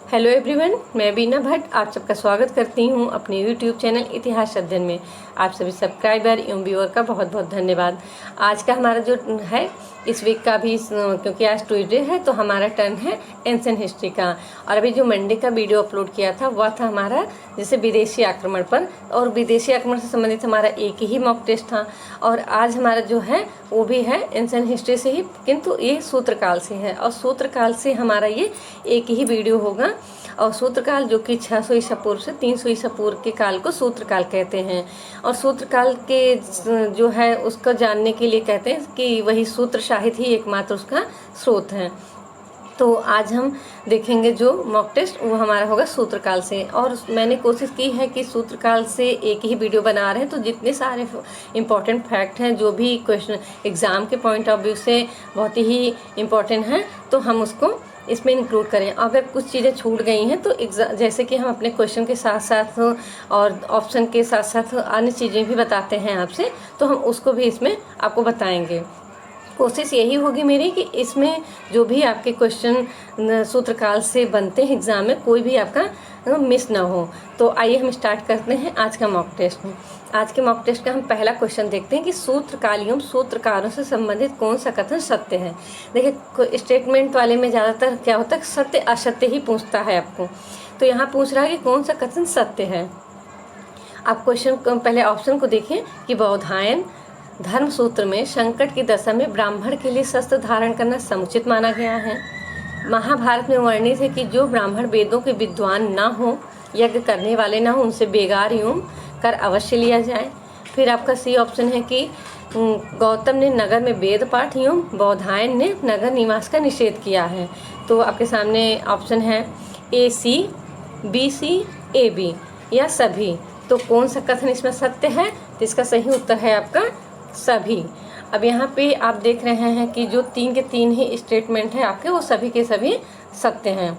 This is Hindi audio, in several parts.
हेलो एवरीवन, मैं बीना भट्ट आप सबका स्वागत करती हूं अपने यूट्यूब चैनल इतिहास अध्ययन में। आप सभी सब्सक्राइबर एवं व्यूअर का बहुत बहुत धन्यवाद। आज का हमारा जो है इस वीक का भी, क्योंकि आज ट्यूसडे है तो हमारा टर्न है एंशिएंट हिस्ट्री का। और अभी जो मंडे का वीडियो अपलोड किया था वह था हमारा जैसे विदेशी आक्रमण पर, और विदेशी आक्रमण से संबंधित हमारा एक ही मॉक टेस्ट था। और आज हमारा जो है वो भी है एंशिएंट हिस्ट्री से ही, किंतु ये सूत्रकाल से है और सूत्रकाल से हमारा ये एक ही वीडियो होगा। और सूत्रकाल जो कि 600 ईसा पूर्व से 300 ईसा पूर्व के काल को सूत्रकाल कहते हैं। और सूत्रकाल के जो है उसको जानने के लिए कहते हैं कि वही सूत्र साहित्य ही एकमात्र उसका स्रोत है। तो आज हम देखेंगे जो मॉक टेस्ट वो हमारा होगा सूत्रकाल से। और मैंने कोशिश की है कि सूत्रकाल से एक ही वीडियो बना रहे हैं, तो जितने सारे इम्पोर्टेंट फैक्ट हैं जो भी क्वेश्चन एग्ज़ाम के पॉइंट ऑफ व्यू से बहुत ही इम्पोर्टेंट हैं तो हम उसको इसमें इंक्लूड करें। अगर कुछ चीज़ें छूट गई हैं तो जैसे कि हम अपने क्वेश्चन के साथ साथ और ऑप्शन के साथ साथ अन्य चीज़ें भी बताते हैं आपसे, तो हम उसको भी इसमें आपको बताएंगे। कोशिश यही होगी मेरी कि इसमें जो भी आपके क्वेश्चन सूत्रकाल से बनते हैं एग्ज़ाम में, कोई भी आपका मिस ना हो। तो आइए हम स्टार्ट करते हैं आज का मॉक टेस्ट। आज के मॉक टेस्ट का हम पहला क्वेश्चन देखते हैं कि सूत्रकालियों सूत्रकारों से संबंधित कौन सा कथन सत्य है। देखिए, स्टेटमेंट वाले में ज़्यादातर क्या होता है, सत्य असत्य ही पूछता है आपको। तो यहाँ पूछ रहा है कि कौन सा कथन सत्य है। आप क्वेश्चन पहले ऑप्शन को देखिए कि बौधायन धर्म सूत्र में संकट की दशा में ब्राह्मण के लिए शस्त्र धारण करना समुचित माना गया है। महाभारत में वर्णित है कि जो ब्राह्मण वेदों के विद्वान ना हो, यज्ञ करने वाले ना हो, उनसे बेगार एवं कर अवश्य लिया जाए। फिर आपका सी ऑप्शन है कि गौतम ने नगर में वेद पाठ एवं बौधायन ने नगर निवास का निषेध किया है। तो आपके सामने ऑप्शन है ए सी, बी सी, ए बी या सभी। तो कौन सा कथन इसमें सत्य है? तो इसका सही उत्तर है आपका सभी। अब यहाँ पे आप देख रहे हैं कि जो 3 के 3 ही स्टेटमेंट है आपके, वो सभी के सभी सत्य हैं।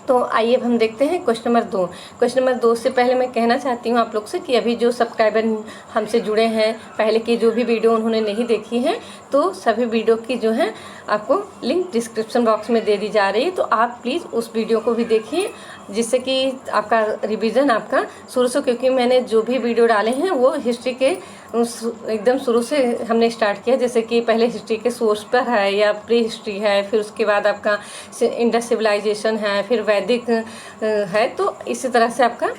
तो आइए अब हम देखते हैं क्वेश्चन नंबर 2। क्वेश्चन नंबर 2 से पहले मैं कहना चाहती हूँ आप लोग से कि अभी जो सब्सक्राइबर हमसे जुड़े हैं, पहले की जो भी वीडियो उन्होंने नहीं देखी है, तो सभी वीडियो की जो है आपको लिंक डिस्क्रिप्शन बॉक्स में दे दी जा रही है। तो आप प्लीज़ उस वीडियो को भी देखिए, जिससे कि आपका रिवीजन आपका शुरू से, क्योंकि मैंने जो भी वीडियो डाले हैं वो हिस्ट्री के एकदम शुरू से हमने स्टार्ट किया। जैसे कि पहले हिस्ट्री के सोर्स पर है या प्री हिस्ट्री है, फिर उसके बाद आपका इंडस सिविलाइजेशन है, फिर वैदिक है। तो इसी तरह से आपका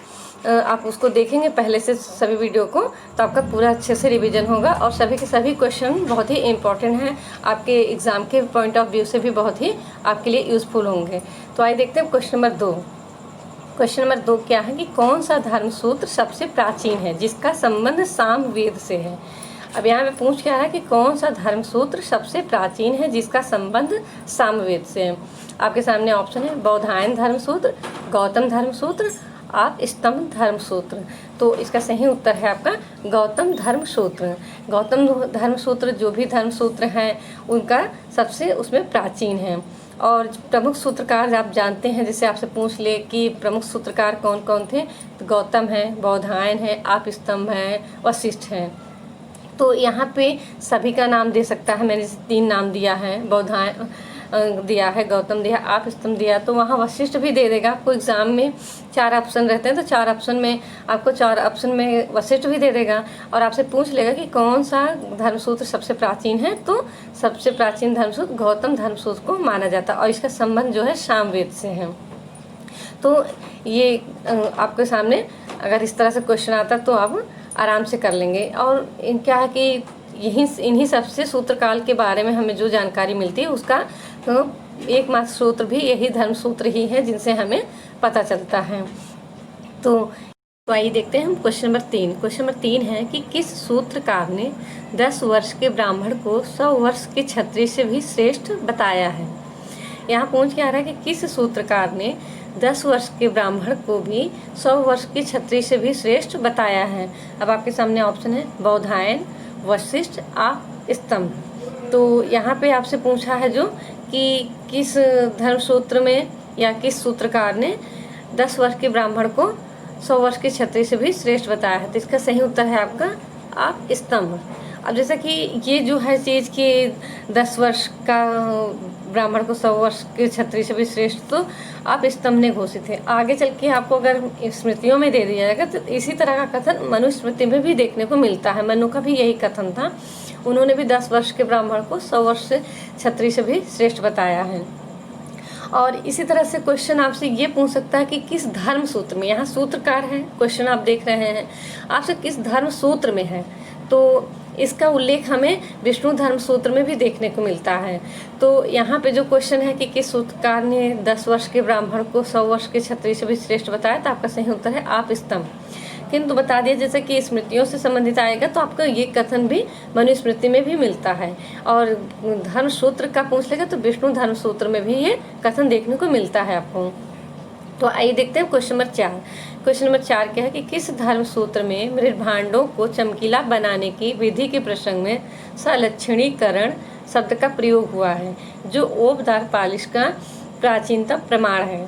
आप उसको देखेंगे पहले से सभी वीडियो को, तो आपका पूरा अच्छे से रिवीजन होगा। और सभी के सभी क्वेश्चन बहुत ही इम्पोर्टेंट हैं, आपके एग्ज़ाम के पॉइंट ऑफ व्यू से भी बहुत ही आपके लिए यूज़फुल होंगे। तो आइए देखते हैं क्वेश्चन नंबर 2। क्वेश्चन नंबर 2 क्या है कि कौन सा धर्मसूत्र सबसे प्राचीन है जिसका संबंध सामवेद से है। अब यहाँ पे पूछ क्या है कि कौन सा धर्मसूत्र सबसे प्राचीन है जिसका संबंध सामवेद से है। आपके सामने ऑप्शन है बौधायन धर्मसूत्र, गौतम धर्मसूत्र, आप स्तंभ धर्मसूत्र। तो इसका सही उत्तर है आपका गौतम धर्मसूत्र। गौतम धर्मसूत्र जो भी धर्मसूत्र हैं उनका सबसे उसमें प्राचीन है। और प्रमुख सूत्रकार आप जानते हैं, जैसे आपसे पूछ ले कि प्रमुख सूत्रकार कौन कौन थे, तो गौतम है, बौधायन है, आप स्तंभ है, वशिष्ठ है। तो यहाँ पे सभी का नाम दे सकता है, मैंने 3 नाम दिया है, बौधायन दिया है, गौतम दिया, आप स्तंभ दिया, तो वहाँ वशिष्ठ भी दे देगा आपको। एग्ज़ाम में 4 ऑप्शन रहते हैं, तो 4 ऑप्शन में आपको 4 ऑप्शन में वशिष्ठ भी दे देगा। और आपसे पूछ लेगा कि कौन सा धर्मसूत्र सबसे प्राचीन है, तो सबसे प्राचीन धर्मसूत्र गौतम धर्मसूत्र को माना जाता है और इसका संबंध जो है सामवेद से है। तो ये आपके सामने अगर इस तरह से क्वेश्चन आता तो आप आराम से कर लेंगे। और क्या है कि इन्हीं सबसे सूत्रकाल के बारे में हमें जो जानकारी मिलती है उसका तो एकमात्र सूत्र भी यही धर्मसूत्र ही है जिनसे हमें पता चलता है। तो आइए देखते हैं हम क्वेश्चन नंबर 3। क्वेश्चन नंबर 3 है कि किस सूत्रकार ने 10 वर्ष के ब्राह्मण को 100 वर्ष के क्षत्रिय से भी श्रेष्ठ बताया है। यहाँ पूछ क्या रहा है कि किस सूत्रकार ने 10 वर्ष के ब्राह्मण को भी 100 वर्ष के क्षत्रिय से भी श्रेष्ठ बताया है। अब आपके सामने ऑप्शन है बौधायन, वशिष्ठ, आप स्तंभ। तो यहाँ पे आपसे पूछा है जो कि किस धर्मसूत्र में या किस सूत्रकार ने 10 वर्ष के ब्राह्मण को 100 वर्ष के क्षत्रिय से भी श्रेष्ठ बताया है। तो इसका सही उत्तर है आपका आप स्तंभ। अब जैसा कि ये जो है चीज़ कि 10 वर्ष का ब्राह्मण को 100 वर्ष के क्षत्रिय से भी श्रेष्ठ तो आप स्तंभ ने घोषित है। आगे चल के आपको अगर स्मृतियों में दे दिया जाएगा तो इसी तरह का कथन मनुस्मृति में भी देखने को मिलता है। मनु का भी यही कथन था, उन्होंने भी 10 वर्ष के ब्राह्मण को 100 वर्ष से क्षत्रिय से भी श्रेष्ठ बताया है। और इसी तरह से क्वेश्चन आपसे ये पूछ सकता है कि किस धर्म सूत्र में, यहाँ सूत्रकार है, क्वेश्चन आप देख रहे हैं, आपसे किस धर्म सूत्र में है, तो इसका उल्लेख हमें विष्णु धर्म सूत्र में भी देखने को मिलता है। तो यहाँ पे जो क्वेश्चन है कि किस सूत्रकार ने 10 वर्ष के ब्राह्मण को 100 वर्ष के क्षत्रिय से भी श्रेष्ठ बताया, तो आपका सही उत्तर है आप स्तंभ। किंतु बता दिया जैसे कि स्मृतियों से संबंधित आएगा तो आपको ये कथन भी मनुस्मृति में भी मिलता है, और धर्म सूत्र का पूछ लेगा तो विष्णु धर्म सूत्र में भी ये कथन देखने को मिलता है आपको। तो आइए देखते हैं क्वेश्चन नंबर 4। क्वेश्चन नंबर 4 क्या है कि किस धर्म सूत्र में मृत भांडों को चमकीला बनाने की विधि के प्रसंग में सलक्षणीकरण शब्द का प्रयोग हुआ है, जो ओबदार पालिश का प्राचीनतम प्रमाण है।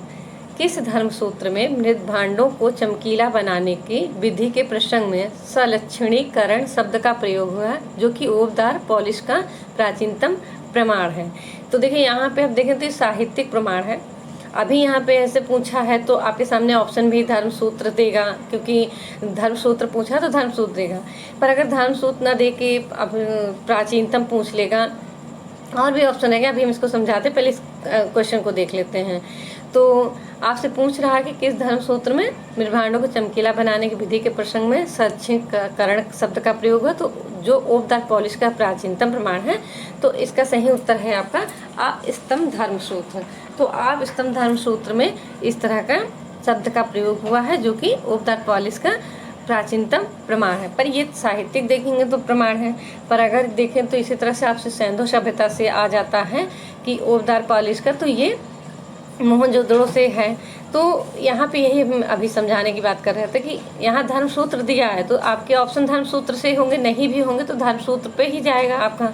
किस धर्म सूत्र में मृत भांडों को चमकीला बनाने की विधि के प्रसंग में सलक्षणीकरण शब्द का प्रयोग हुआ है, जो कि ओबदार पॉलिश का प्राचीनतम प्रमाण है। तो देखिए यहाँ पे आप देखें तो साहित्यिक प्रमाण है। अभी यहाँ पे ऐसे पूछा है तो आपके सामने ऑप्शन भी धर्म सूत्र देगा, क्योंकि धर्म सूत्र पूछा तो धर्म सूत्र देगा। पर अगर धर्म सूत्र ना दे के अब प्राचीनतम पूछ लेगा, और भी ऑप्शन है कि अभी हम इसको समझाते, पहले इस क्वेश्चन को देख लेते हैं। तो आपसे पूछ रहा है कि किस धर्म सूत्र में मृभांडों को चमकीला बनाने की विधि के प्रसंग में सलक्षणीकरण शब्द का प्रयोग हुआ, तो जो ओबदार पॉलिश का प्राचीनतम प्रमाण है। तो इसका सही उत्तर है आपका आप स्तंभ धर्म सूत्र। तो आप स्तंभ धर्म सूत्र में इस तरह का शब्द का प्रयोग हुआ है, जो कि ओबदार पॉलिश का प्राचीनतम प्रमाण है। पर ये साहित्यिक देखेंगे तो प्रमाण है, पर अगर देखें तो इसी तरह से आपसे सैंधो सभ्यता से आ जाता है कि ओबदार पॉलिश का, तो ये मोहनजोदड़ो से है। तो यहाँ पे यही हम अभी समझाने की बात कर रहे थे कि यहाँ धर्म सूत्र दिया है, तो आपके ऑप्शन धर्म सूत्र से होंगे, नहीं भी होंगे तो धर्म सूत्र पे ही जाएगा आपका,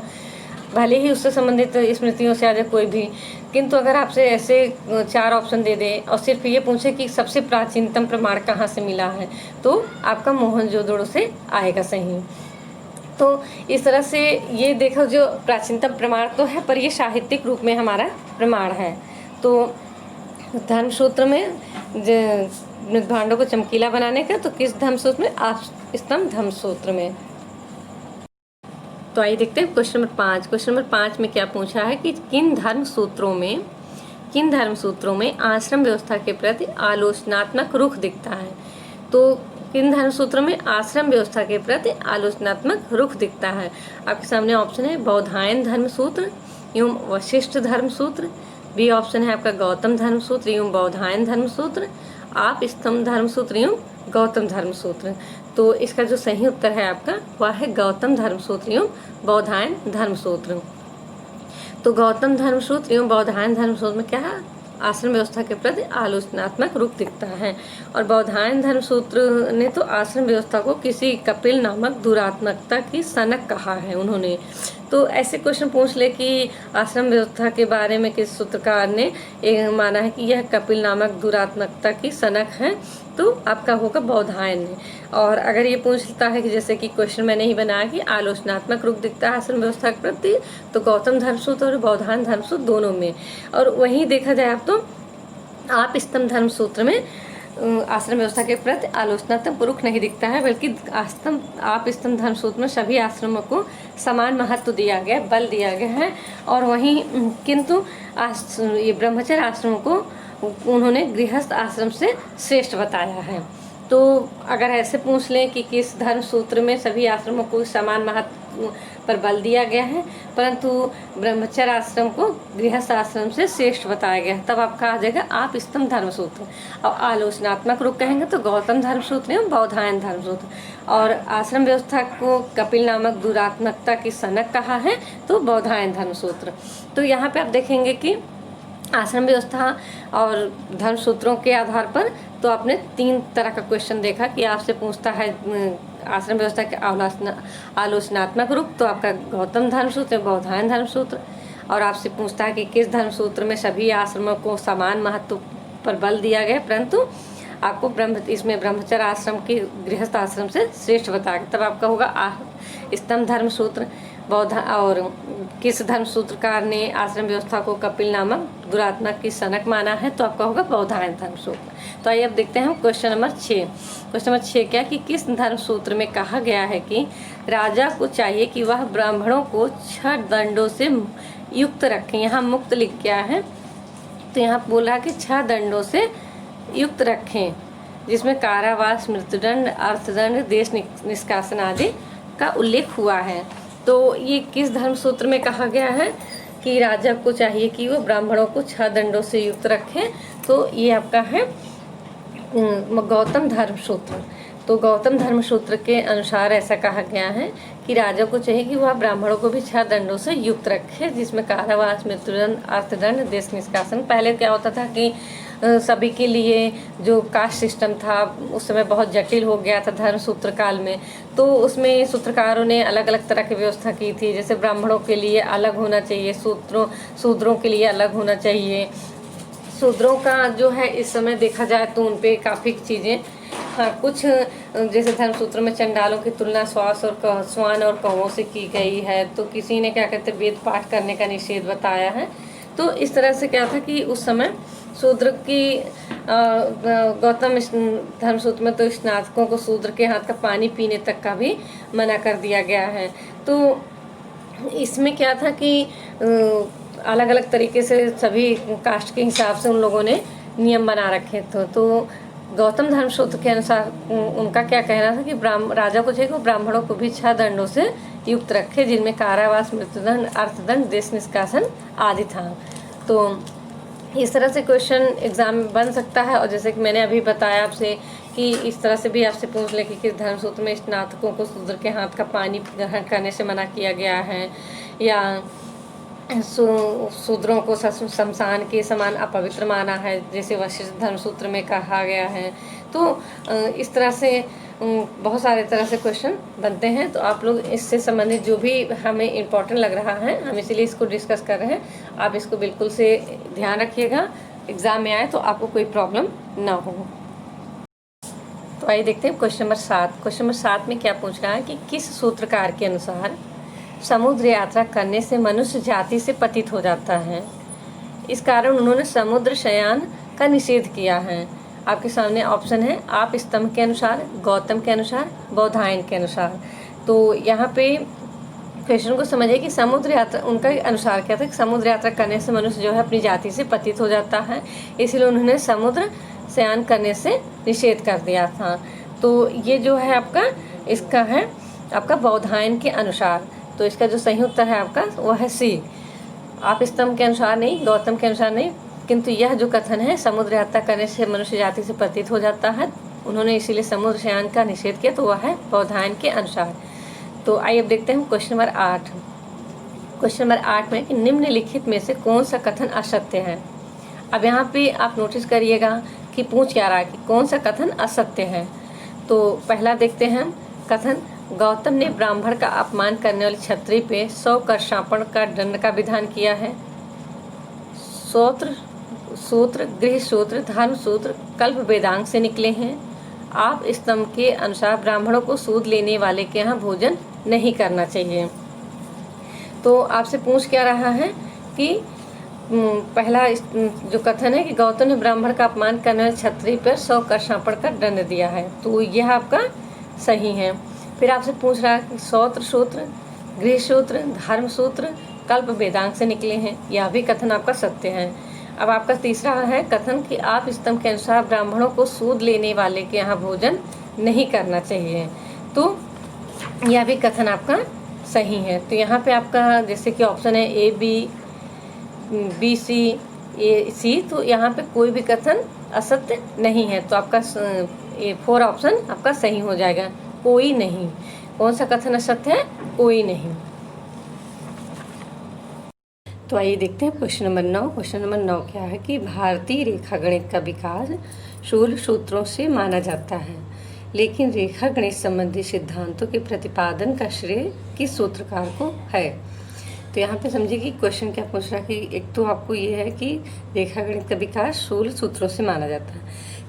भले ही उससे संबंधित स्मृतियों से आ जाए कोई भी। किंतु अगर आपसे ऐसे 4 ऑप्शन दे दे और सिर्फ ये पूछे कि सबसे प्राचीनतम प्रमाण कहाँ से मिला है, तो आपका मोहनजोदड़ो से आएगा सही। तो इस तरह से ये देखो, जो प्राचीनतम प्रमाण तो है, पर ये साहित्यिक रूप में हमारा प्रमाण है। तो धर्म सूत्र में मृत भांडों को चमकीला बनाने का, तो किस धर्म सूत्र में आप स्तंभ धर्म सूत्र में। तो आइए देखते हैं क्वेश्चन नंबर 5। क्वेश्चन नंबर 5 में क्या पूछा है कि किन धर्म सूत्रों में आश्रम व्यवस्था के प्रति आलोचनात्मक रुख दिखता है। तो किन धर्म सूत्रों में आश्रम व्यवस्था के प्रति आलोचनात्मक रुख दिखता है। आपके सामने ऑप्शन है बौधायन धर्म सूत्र एवं वशिष्ठ धर्म सूत्र, बी ऑप्शन है आपका गौतम धर्म सूत्र एवं बौधायन धर्म सूत्र, आप स्तंभ धर्म सूत्र एवं गौतम धर्म सूत्र। तो इसका जो सही उत्तर है आपका वह है गौतम धर्म सूत्र एवं बौधायन धर्म सूत्र। तो गौतम धर्म सूत्र एवं बौधायन धर्म सूत्र में क्या है, आश्रम व्यवस्था के प्रति आलोचनात्मक रुख दिखता है। और बौधायन धर्म सूत्र ने तो आश्रम व्यवस्था को किसी कपिल नामक दुरात्मकता की सनक कहा है उन्होंने। तो ऐसे क्वेश्चन पूछ ले कि आश्रम व्यवस्था के बारे में किस सूत्रकार ने माना है कि यह कपिल नामक दुरात्मकता की सनक है, तो आपका होगा बौधायन ने। और अगर ये पूछता है कि जैसे कि क्वेश्चन मैंने ही बनाया कि आलोचनात्मक रुख दिखता है आश्रम व्यवस्था के प्रति, तो गौतम धर्म सूत्र और बौधायन धर्म सूत्र दोनों में। और वहीं देखा जाए अब तो आप स्तंभ धर्म सूत्र में आश्रम व्यवस्था के प्रति आलोचनात्मक रुख नहीं दिखता है, बल्कि आप स्तंभ धर्म सूत्र में सभी आश्रमों को समान महत्व दिया गया, बल दिया गया है। और वहीं किंतु ये ब्रह्मचर्य आश्रमों को उन्होंने गृहस्थ आश्रम से श्रेष्ठ बताया है। तो अगर ऐसे पूछ लें कि किस धर्म सूत्र में सभी आश्रमों को समान महत्व पर बल दिया गया है, परंतु ब्रह्मचर्य आश्रम को गृहस्थ आश्रम से श्रेष्ठ बताया गया है, तब आपका आ जाएगा आप स्तंभ धर्म सूत्र। और आलोचनात्मक रुख कहेंगे तो गौतम धर्म सूत्र एवं बौधायन धर्म सूत्र। और आश्रम व्यवस्था को कपिल नामक दुरात्मकता की सनक कहा है, तो बौधायन धर्म सूत्र। तो यहाँ पे आप देखेंगे कि आश्रम व्यवस्था और धर्म सूत्रों के आधार पर तो आपने 3 तरह का क्वेश्चन देखा कि आपसे पूछता है आश्रम व्यवस्था के आलोचनात्मक रूप, तो आपका गौतम धर्म सूत्र, बौधायन धर्म सूत्र। और आपसे पूछता है कि किस धर्म सूत्र में सभी आश्रमों को समान महत्व पर बल दिया गया, परंतु आपको इसमें ब्रह्मचर्य आश्रम की गृहस्थ आश्रम से श्रेष्ठ बताया, तब आपका होगा स्तंभ धर्म सूत्र। बौद्ध और किस धर्म सूत्रकार ने आश्रम व्यवस्था को कपिल नामक दुरात्मा की सनक माना है? तो आपका होगा बौधायन धर्म सूत्र। तो आइए अब देखते हैं क्वेश्चन नंबर 6। क्वेश्चन नंबर 6 क्या कि किस धर्म सूत्र में कहा गया है कि राजा को चाहिए कि वह ब्राह्मणों को 6 दंडों से युक्त रखें। यहाँ मुक्त लिख गया है, तो यहाँ बोला कि 6 दंडों से युक्त रखें, जिसमें कारावास, मृत्युदंड, अर्थदंड, देश निष्कासन आदि का उल्लेख हुआ है। तो ये किस धर्म सूत्र में कहा गया है कि राजा को चाहिए कि वो ब्राह्मणों को 6 दंडों से युक्त रखें? तो ये आपका है गौतम धर्म सूत्र। तो गौतम धर्म सूत्र के अनुसार ऐसा कहा गया है कि राजा को चाहिए कि वह ब्राह्मणों को भी 6 दंडों से युक्त रखे, जिसमें कारावास, मृत्युदंड, अर्थदंड, देश निष्कासन। पहले क्या होता था कि सभी के लिए जो कास्ट सिस्टम था उस समय बहुत जटिल हो गया था धर्म सूत्र काल में। तो उसमें सूत्रकारों ने अलग अलग तरह की व्यवस्था की थी, जैसे ब्राह्मणों के लिए अलग होना चाहिए, शूद्रों के लिए अलग होना चाहिए। शूद्रों का जो है इस समय देखा जाए तो उन पे काफ़ी चीज़ें, हाँ, कुछ जैसे धर्म सूत्र में चंडालों की तुलना स्वान और कौवों से की गई है। तो किसी ने क्या कहते हैं वेद पाठ करने का निषेध बताया है। तो इस तरह से क्या था कि उस समय शूद्र की गौतम धर्म सूत्र में तो स्नातकों को शूद्र के हाथ का पानी पीने तक का भी मना कर दिया गया है। तो इसमें क्या था कि अलग अलग तरीके से सभी कास्ट के हिसाब से उन लोगों ने नियम बना रखे थे। तो गौतम धर्म सूत्र के अनुसार उनका क्या कहना था कि राजा को चाहिए कि ब्राह्मणों को भी 6 दंडों से युक्त रखे, जिनमें कारावास, मृत्युदंड, अर्थदंड, देश निष्कासन आदि था। तो इस तरह से क्वेश्चन एग्जाम में बन सकता है। और जैसे कि मैंने अभी बताया आपसे कि इस तरह से भी आपसे पूछ ले कि किस धर्म सूत्र में स्नातकों को शूद्र के हाथ का पानी ग्रहण करने से मना किया गया है, या शूद्रों को शमशान के समान अपवित्र माना है, जैसे वशिष्ठ धर्म सूत्र में कहा गया है। तो इस तरह से बहुत सारे तरह से क्वेश्चन बनते हैं। तो आप लोग इससे संबंधित जो भी हमें इम्पोर्टेंट लग रहा है, हम इसीलिए इसको डिस्कस कर रहे हैं। आप इसको बिल्कुल से ध्यान रखिएगा, एग्ज़ाम में आए तो आपको कोई प्रॉब्लम ना हो। तो आइए देखते हैं क्वेश्चन नंबर 7। क्वेश्चन नंबर 7 में क्या पूछ रहा है कि किस सूत्रकार के अनुसार समुद्र यात्रा करने से मनुष्य जाति से पतित हो जाता है? इस कारण उन्होंने समुद्र शयन का निषेध किया है। आपके सामने ऑप्शन है आप स्तंभ के अनुसार, गौतम के अनुसार, बौधायन के अनुसार। तो यहाँ पे क्वेश्चन को समझिए कि समुद्र यात्रा, उनका अनुसार क्या था कि समुद्र यात्रा करने से मनुष्य जो है अपनी जाति से पतित हो जाता है, इसलिए उन्होंने समुद्र शयन करने से निषेध कर दिया था। तो ये जो है आपका, इसका है आपका बौधायन के अनुसार। तो इसका जो सही उत्तर है आपका वो है सी। आप स्तंभ के अनुसार नहीं, गौतम के अनुसार नहीं, किंतु यह जो कथन है समुद्र यात्रा करने से मनुष्य जाति से पतित हो जाता है, उन्होंने इसीलिए समुद्र शयन का निषेध किया, तो वह है बौधायन के अनुसार। तो आइए अब देखते हैं क्वेश्चन नंबर 8। क्वेश्चन नंबर 8 में कि निम्नलिखित में से कौन सा कथन असत्य है? अब यहाँ पे आप नोटिस करिएगा कि पूछ क्या रहा है कि कौन सा कथन असत्य है। तो पहला देखते हैं कथन, गौतम ने ब्राह्मण का अपमान करने वाली क्षत्रिय पे 100 कर्षापण का दंड का विधान किया है। सूत्र, गृह सूत्र, धर्म सूत्र, कल्प वेदांग से निकले हैं। आप स्तंभ के अनुसार ब्राह्मणों को सूद लेने वाले के यहाँ भोजन नहीं करना चाहिए। तो आपसे पूछ क्या रहा है कि पहला जो कथन है कि गौतम ने ब्राह्मण का अपमान करने वाले क्षत्रिय पर 100 कर्षापण का दंड दिया है, तो यह आपका सही है। फिर आपसे पूछ रहा है कि सूत्र, गृह सूत्र, धर्म सूत्र, कल्प वेदांग से निकले हैं, यह भी कथन आपका सत्य है। अब आपका तीसरा है कथन कि आप स्तंभ के अनुसार ब्राह्मणों को सूद लेने वाले के यहाँ भोजन नहीं करना चाहिए, तो यह भी कथन आपका सही है। तो यहाँ पे आपका जैसे कि ऑप्शन है ए, बी, सी, ए, सी, तो यहाँ पे कोई भी कथन असत्य नहीं है। तो आपका 4 ऑप्शन आपका सही हो जाएगा, कोई नहीं। कौन सा कथन असत्य है? कोई नहीं। तो आइए देखते हैं क्वेश्चन नंबर 9। क्वेश्चन नंबर 9 क्या है कि भारतीय रेखा गणित का विकास शूल सूत्रों से माना जाता है, लेकिन रेखा गणित संबंधी सिद्धांतों के प्रतिपादन का श्रेय किस सूत्रकार को है? तो यहाँ पे समझिए कि क्वेश्चन क्या पूछ रहा है कि एक तो आपको ये है कि रेखागणित का विकास स्थूल सूत्रों से माना जाता है,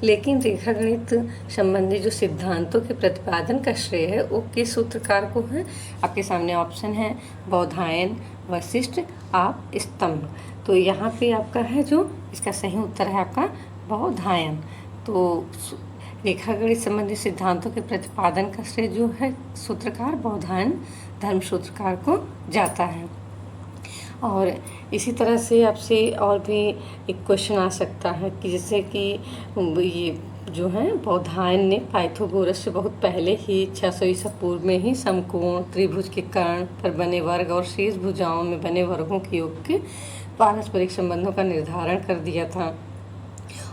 लेकिन रेखागणित संबंधी जो सिद्धांतों के प्रतिपादन का श्रेय है वो किस सूत्रकार को है। आपके सामने ऑप्शन है बौधायन, वशिष्ठ, आप, स्तंभ। तो यहाँ पे आपका है जो इसका सही उत्तर है आपका बौधायन। तो रेखागणित संबंधी सिद्धांतों के प्रतिपादन का श्रेय जो है सूत्रकार बौधायन धर्म सूत्रकार को जाता है। और इसी तरह से आपसे और भी एक क्वेश्चन आ सकता है कि जैसे कि ये जो है बौधायन ने पाइथागोरस से बहुत पहले ही 600 ईसा पूर्व में ही समकोण त्रिभुज के कर्ण पर बने वर्ग और शेष भुजाओं में बने वर्गों के योग के पारस्परिक संबंधों का निर्धारण कर दिया था,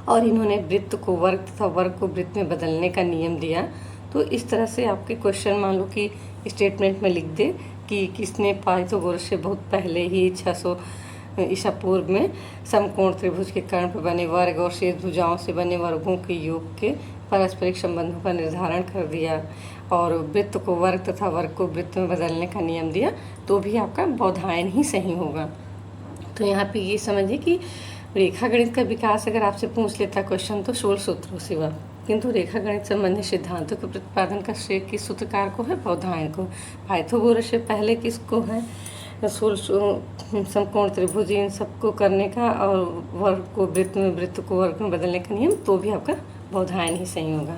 और इन्होंने वृत्त को वर्ग तथा वर्ग को वृत्त में बदलने का नियम दिया। तो इस तरह से आपके क्वेश्चन मान लो कि स्टेटमेंट में लिख दे कि किसने पाइथागोरस से बहुत पहले ही 600 ईसा पूर्व में समकोण त्रिभुज के कर्ण पर बने वर्ग और शेष भुजाओं से बने वर्गों के योग के पारस्परिक संबंधों का निर्धारण कर दिया, और वृत्त को वर्ग तथा वर्ग को वृत्त में बदलने का नियम दिया। तो भी आपका बौधायन ही सही होगा। तो यहाँ पे ये समझिए कि रेखागणित का विकास अगर आपसे पूछ लेता क्वेश्चन तो 16 सूत्रों से हुआ, किंतु रेखागणित संबंधी सिद्धांतों के प्रतिपादन का श्रेय किस सूत्रकार को है, बौधायन को। पाइथागोरस से पहले किसको है, समकोण त्रिभुज इन सबको करने का और वर्ग को वृत्त में वृत्त को वर्ग में बदलने का नियम, तो भी आपका बौधायन ही सही होगा।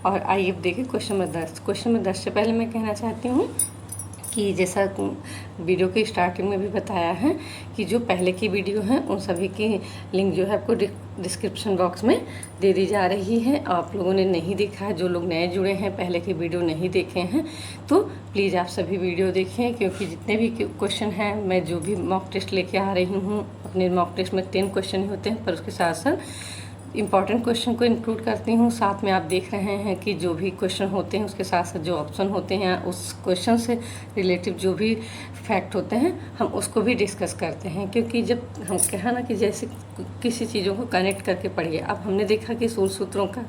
और आइए अब देखिए क्वेश्चन नंबर 10। क्वेश्चन नंबर 10 से पहले मैं कहना चाहती हूँ कि जैसा वीडियो की स्टार्टिंग में भी बताया है कि जो पहले की वीडियो हैं उन सभी की लिंक जो है आपको डिस्क्रिप्शन बॉक्स में दे दी जा रही है। आप लोगों ने नहीं देखा है, जो लोग नए जुड़े हैं पहले के वीडियो नहीं देखे हैं, तो प्लीज़ आप सभी वीडियो देखें, क्योंकि जितने भी क्वेश्चन हैं मैं जो भी मॉक टेस्ट लेके आ रही हूँ, अपने मॉक टेस्ट में 10 क्वेश्चन ही होते हैं, पर उसके साथ साथ इम्पॉर्टेंट क्वेश्चन को इंक्लूड करती हूँ। साथ में आप देख रहे हैं कि जो भी क्वेश्चन होते हैं उसके साथ साथ जो ऑप्शन होते हैं उस क्वेश्चन से रिलेटिव जो भी फैक्ट होते हैं हम उसको भी डिस्कस करते हैं, क्योंकि जब हम कहा ना कि जैसे किसी चीज़ों को कनेक्ट करके पढ़िए। अब हमने देखा कि सूत्र सूत्रों का,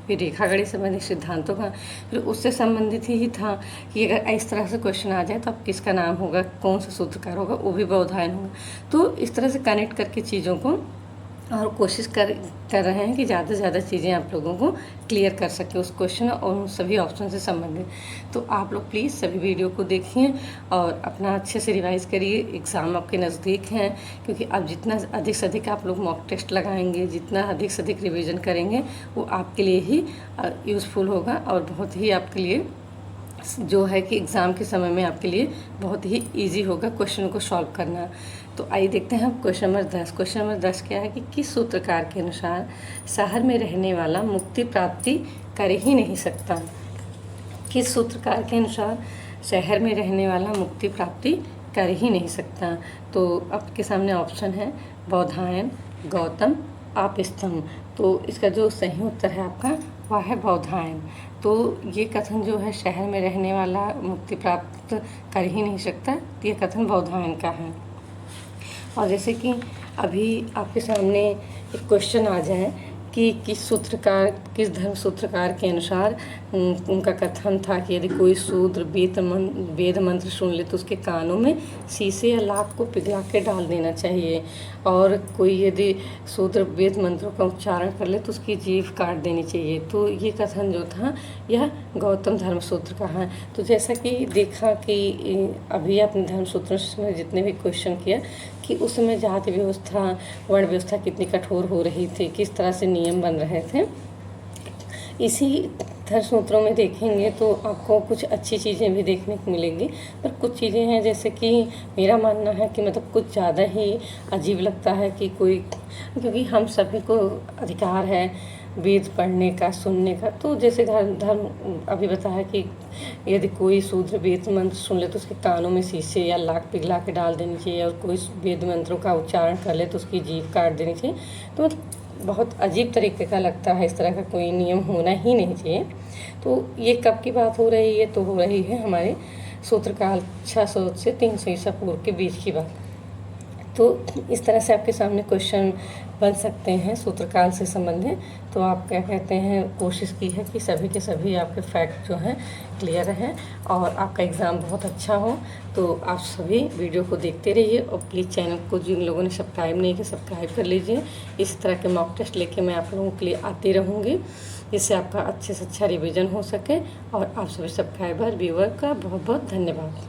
फिर रेखागणित संबंधित सिद्धांतों का, फिर उससे संबंधित ही था कि अगर इस तरह से क्वेश्चन आ जाए तो अब किसका नाम होगा, कौन सा सूत्रकार होगा, वो भी बौधायन होगा। तो इस तरह से कनेक्ट करके चीज़ों को और कोशिश कर रहे हैं कि ज़्यादा से ज़्यादा चीज़ें आप लोगों को क्लियर कर सके उस क्वेश्चन और उन सभी ऑप्शन से संबंधित। तो आप लोग प्लीज़ सभी वीडियो को देखिए और अपना अच्छे से रिवाइज़ करिए। एग्ज़ाम आपके नज़दीक हैं, क्योंकि अब जितना अधिक से अधिक आप लोग मॉक टेस्ट लगाएंगे, जितना अधिक से अधिक रिविज़न करेंगे, वो आपके लिए ही यूज़फुल होगा और बहुत ही आपके लिए जो है कि एग्ज़ाम के समय में आपके लिए बहुत ही इजी होगा क्वेश्चन को सॉल्व करना। तो आइए देखते हैं हम क्वेश्चन नंबर 10। क्वेश्चन नंबर 10 क्या है कि किस सूत्रकार के अनुसार शहर में रहने वाला मुक्ति प्राप्ति कर ही नहीं सकता। किस सूत्रकार के अनुसार शहर में रहने वाला मुक्ति प्राप्ति कर ही नहीं सकता। तो आपके सामने ऑप्शन है बौधायन, गौतम, आप, स्तंभ। तो इसका जो सही उत्तर है आपका वह है बौधायन। तो ये कथन जो है शहर में रहने वाला मुक्ति प्राप्त कर ही नहीं सकता, तो ये कथन बौधायन का है। और जैसे कि अभी आपके सामने एक क्वेश्चन आ जाए कि किस धर्म सूत्रकार के अनुसार उनका कथन था कि यदि कोई शूद्र वेद मंत्र सुन ले तो उसके कानों में शीशे या लाख को पिघला के डाल देना चाहिए, और कोई यदि शूद्र वेद मंत्रों का उच्चारण कर ले तो उसकी जीभ काट देनी चाहिए। तो ये कथन जो था यह गौतम धर्म सूत्र का है। तो जैसा कि देखा कि अभी अपने धर्म सूत्रों में जितने भी क्वेश्चन किया कि उस समय जाति व्यवस्था, वर्ण व्यवस्था कितनी कठोर हो रही थी, किस तरह से नियम बन रहे थे। इसी धर्म सूत्रों में देखेंगे तो आपको कुछ अच्छी चीज़ें भी देखने को मिलेंगी, पर कुछ चीज़ें हैं जैसे कि मेरा मानना है कि मतलब कुछ ज़्यादा ही अजीब लगता है कि कोई, क्योंकि हम सभी को अधिकार है वेद पढ़ने का, सुनने का। तो जैसे धर्म अभी बताया कि यदि कोई शूद्र वेद मंत्र सुन ले तो उसके कानों में शीशे या लाख पिघला के डाल देनी चाहिए, और कोई वेद मंत्रों का उच्चारण कर ले तो उसकी जीभ काट देनी चाहिए। तो बहुत अजीब तरीके का लगता है, इस तरह का कोई नियम होना ही नहीं चाहिए। तो ये कब की बात हो रही है, तो हो रही है हमारे सूत्रकाल 600 से 300 ईसा पूर्व के बीच की बात। तो इस तरह से आपके सामने क्वेश्चन बन सकते हैं सूत्रकाल से संबंधित। तो आप क्या कहते हैं, कोशिश की है कि सभी के सभी आपके फैक्ट जो हैं क्लियर हैं और आपका एग्ज़ाम बहुत अच्छा हो। तो आप सभी वीडियो को देखते रहिए और प्लीज़ चैनल को जिन लोगों ने सब्सक्राइब नहीं किया सब्सक्राइब कर लीजिए। इस तरह के मॉक टेस्ट लेके मैं आप लोगों के लिए आती रहूँगी, जिससे आपका अच्छे से अच्छा रिवीजन हो सके। और आप सभी सब्सक्राइबर व्यूअर का बहुत बहुत धन्यवाद।